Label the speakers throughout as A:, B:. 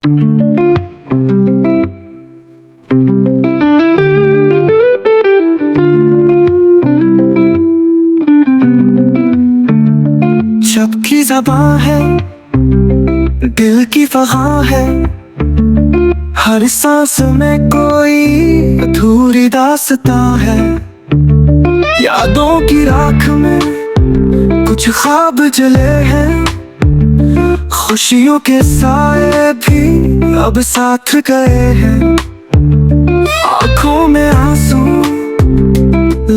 A: जब की ज़बां है दिल की वहाँ है, हर सांस में कोई अधूरी दास्तां है। यादों की राख में कुछ ख्वाब जले हैं, खुशियों के साए भी अब साथ गए हैं। आंखों में आंसू,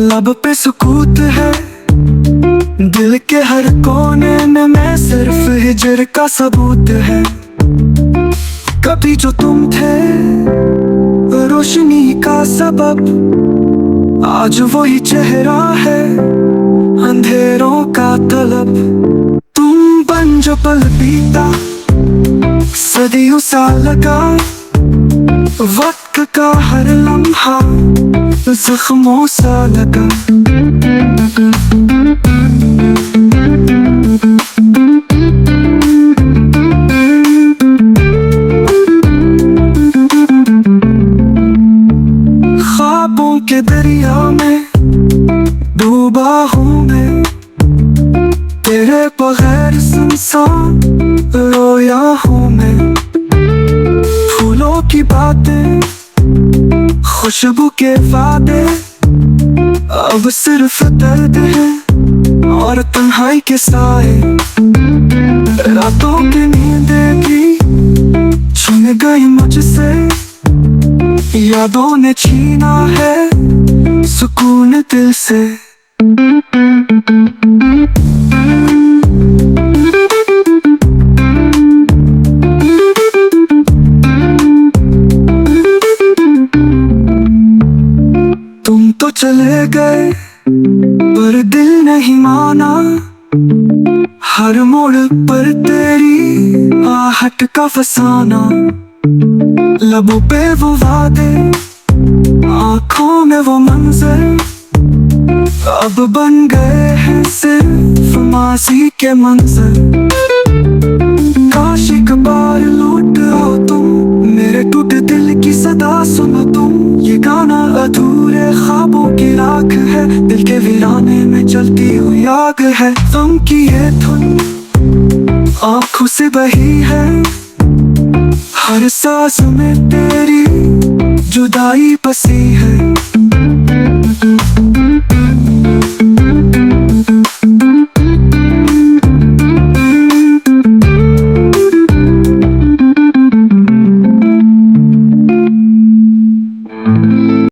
A: लब पे सुकूत है, दिल के हर कोने में सिर्फ हिजर का सबूत है। कभी जो तुम थे रोशनी का सबब, आज वही चेहरा है अंधेरों का तलब। तुम बन जो पल बीता सदियों सा लगा, वक्त का हर लम्हा जख्मों सा लगा। ख्वाबों के दरिया में डूबा हूँ मैं, तेरे बगैर सुनसान रोया हूँ मैं। फूलों की बातें, खुशबू के वादे, अब सिर्फ दर्द है और तन्हाई के साए। रातों की नींदें भी छीन गई मुझसे, यादों ने छीना है सुकून दिल से। तुम तो चले गए पर दिल नहीं माना, हर मोड़ पर तेरी आहट का फसाना। लबों पे वो वादे, आंखों में वो मंजर, अब बन गए हैं सिर्फ माजी के मंजर। काश एक बार लौट आओ तुम, मेरे टूटे दिल की सदा सुनो तुम। ये गाना अधूरे ख्वाबों की राख है, दिल के वीराने में जलती हुई आग है। गम की ये धुन आंखों से बही है, हर सांस में तेरी जुदाई बसी है।